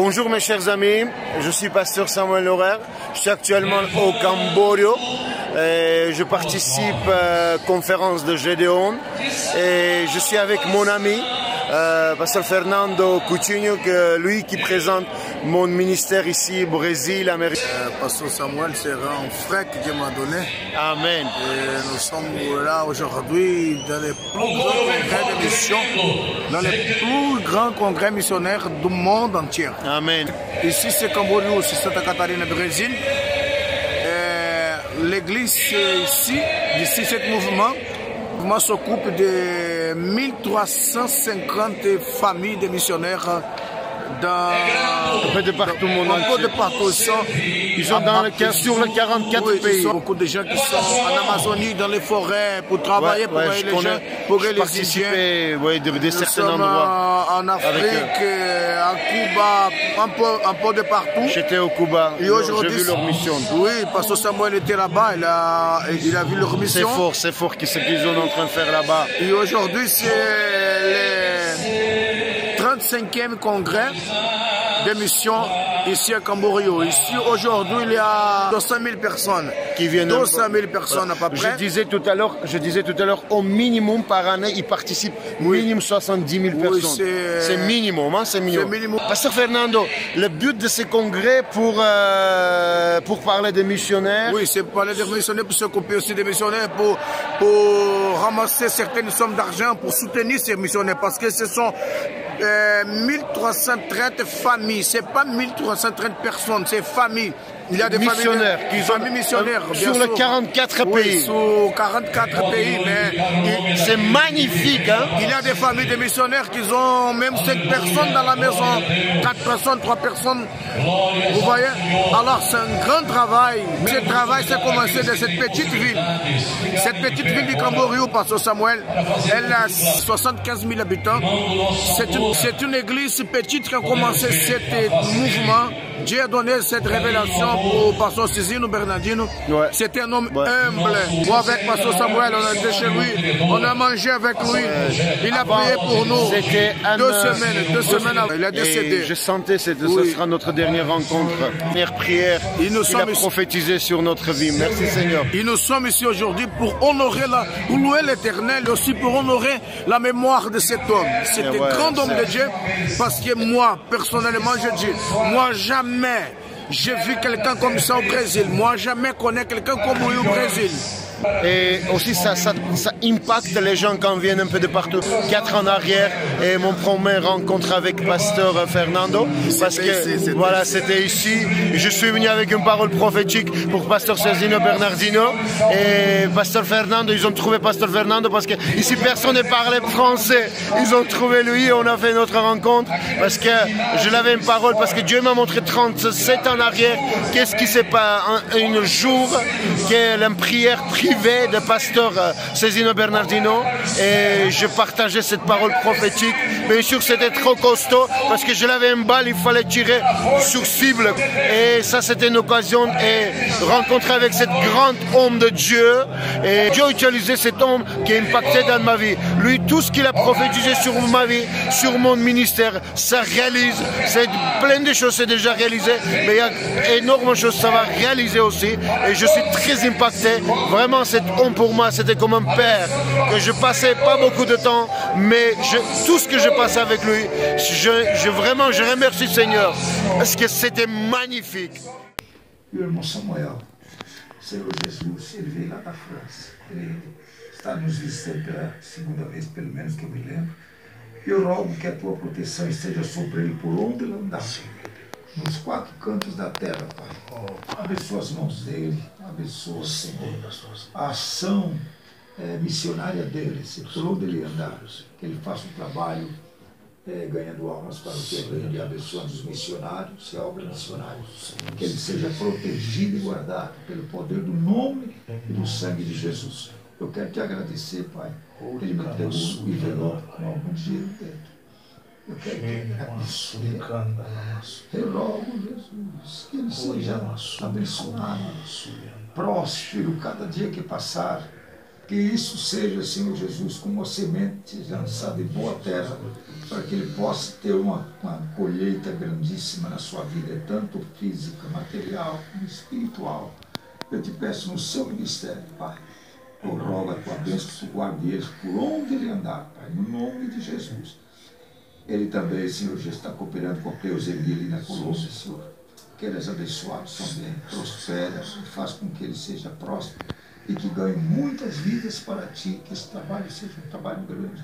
Bonjour mes chers amis, je suis pasteur Samuel Lorer, je suis actuellement au Camborio, je participe à la conférence de Gédéon et je suis avec mon ami, pasteur Fernando Coutinho, lui qui présente mon ministère ici au Brésil, Amérique. Pasteur Samuel, c'est un frère que Dieu m'a donné. Amen. Et nous sommes là aujourd'hui dans les plus grands congrès de mission, dans les plus grands congrès missionnaires du monde entier. Amen. Ici c'est Camborio, c'est Santa Catarina, Brésil. L'église ici, d'ici ce mouvement s'occupe de 1350 familles de missionnaires un peu de partout, ils sont sur les 44 pays. Il y a beaucoup de gens qui sont en Amazonie, dans les forêts, pour travailler, pour aider les gens, pour aider les Indiens. De certains endroits. En Afrique, à Cuba, un peu de partout. J'étais au Cuba, j'ai vu leur mission. Oui, parce que Samuel était là-bas, il a vu leur mission. C'est fort ce qu'ils sont en train de faire là-bas. Et aujourd'hui, c'est le 35e congrès de mission ici à Camborio. Ici, aujourd'hui, il y a 200 000 personnes qui viennent. 200 000 personnes à peu près. Je disais tout à l'heure, au minimum par année, ils participent minimum 70 000 personnes. C'est minimum, hein, c'est minimum. Pasteur Fernando, le but de ces congrès pour parler des missionnaires. Oui, c'est parler des missionnaires, pour s'occuper aussi des missionnaires, pour ramasser certaines sommes d'argent pour soutenir ces missionnaires, parce que ce sont 1330 familles, c'est pas 1330 personnes, c'est familles. Il y a des missionnaires familles missionnaires sur les 44 pays. Sur 44 pays, mais c'est magnifique, hein? Il y a des familles de missionnaires qui ont même 5 personnes dans la maison, 4 personnes, 3 personnes. Vous voyez? Alors c'est un grand travail. Ce travail s'est commencé de cette petite ville. Cette petite ville du Camborio, Pasteur Samuel, elle a 75 000 habitants. C'est une église petite qui a commencé ce mouvement. Dieu a donné cette révélation pour Pasteur Césino Bernardino. Ouais. C'était un homme humble. Moi, avec Pasteur Samuel, on a été chez lui, on a mangé avec lui. Il a prié pour nous. C'était 2 semaines avant. Il a décédé. Je sentais que ce sera notre dernière rencontre, dernière prière. Il a prophétisé sur notre vie. Merci Seigneur. Et nous sommes ici aujourd'hui pour honorer pour louer l'Éternel et aussi pour honorer la mémoire de cet homme. C'est un grand homme de Dieu, parce que moi, personnellement, je dis, moi jamais j'ai vu quelqu'un comme ça au Brésil. Moi, jamais connais quelqu'un comme lui au Brésil. Et aussi ça impacte les gens quand ils viennent un peu de partout. 4 ans en arrière, et mon première rencontre avec Pasteur Fernando, parce que voilà, c'était ici. Je suis venu avec une parole prophétique pour Pasteur Césino Bernardino et Pasteur Fernando. Ils ont trouvé Pasteur Fernando parce que ici personne ne parlait français. Ils ont trouvé lui, on a fait notre rencontre parce que je l'avais une parole, parce que Dieu m'a montré 37 ans en arrière qu'est-ce qui s'est passé un jour, qu'elle une prière privée de Pasteur Césino Bernardino, et je partageais cette parole prophétique. Bien sûr, c'était trop costaud parce que je l'avais une balle, il fallait tirer sur cible. Et ça, c'était une occasion de rencontrer avec cet grand homme de Dieu. Et Dieu a utilisé cet homme qui a impacté dans ma vie. Lui, tout ce qu'il a prophétisé sur ma vie, sur mon ministère, ça réalise. C'est plein de choses, c'est déjà réalisé, mais il y a énormément de choses, ça va réaliser aussi. Et je suis très impacté. Vraiment, cet homme pour moi, c'était comme un père, que je passais pas beaucoup de temps, mais tout ce que je passais avec lui, vraiment, je remercie le Seigneur, parce que c'était magnifique. Meu irmão Samuel, Senhor Jesus, ele veio lá da França. Ele está nos visitando pela segunda vez, pelo menos que eu me lembro. Eu rogo que a tua proteção esteja sobre ele por onde ele andar. Nos 4 cantos da terra, Pai. Abençoa as mãos dele, abençoa, Senhor, a ação missionária dele, por onde ele andar. Que ele faça um trabalho ganhando almas para o teu reino e abençoando os missionários e a obra missionária. Que ele seja protegido e guardado pelo poder do nome e do sangue de Jesus. Eu quero te agradecer, Pai, que ele me entregou um envelope com algum dinheiro dentro. Eu quero te abençoe. Eu rogo, Jesus, que ele seja abençoado, próspero cada dia que passar, Que isso seja, Senhor Jesus, como uma semente lançada em boa terra, para que ele possa ter uma colheita grandíssima na sua vida, tanto física, material, como espiritual. Eu te peço no seu ministério, Pai. Eu rogo a tua bênção que tu guarde eles por onde ele andar, Pai, no nome de Jesus. Ele também, Senhor, já está cooperando com a Cleuseli ali na Colômbia, Senhor. Que eles abençoados também, prospera e faz com que ele seja próspero e que ganhe muitas vidas para ti, que esse trabalho seja um trabalho grande.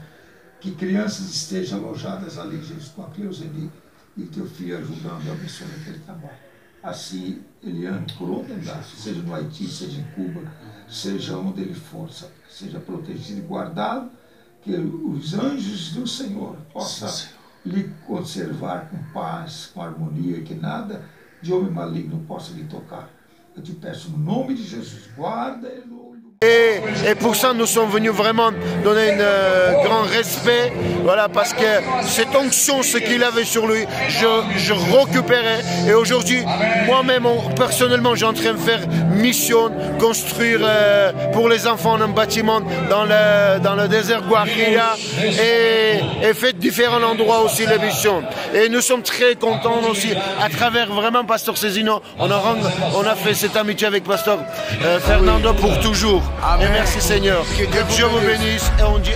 Que crianças estejam alojadas ali, Jesus, com a Cleuseli e teu filho ajudando e abençoando aquele trabalho. Assim ele anda por onde andar, seja no Haiti, seja em Cuba, seja onde ele for, seja protegido e guardado, que os anjos do Senhor possam lhe conservar com paz, com harmonia, que nada de homem maligno possa lhe tocar. Eu te peço no nome de Jesus, guarda ele. Et pour ça, nous sommes venus vraiment donner un grand respect, voilà, parce que cette onction, ce qu'il avait sur lui, je récupérais. Et aujourd'hui, moi-même, personnellement, j'ai en train de faire mission, construire pour les enfants un bâtiment dans le désert Guajira et fait différents endroits aussi les missions. Et nous sommes très contents aussi, à travers vraiment Pasteur Cézino, on a fait cette amitié avec Pasteur Fernando pour toujours. Amen. Et merci Seigneur. Que Dieu vous bénisse et on dit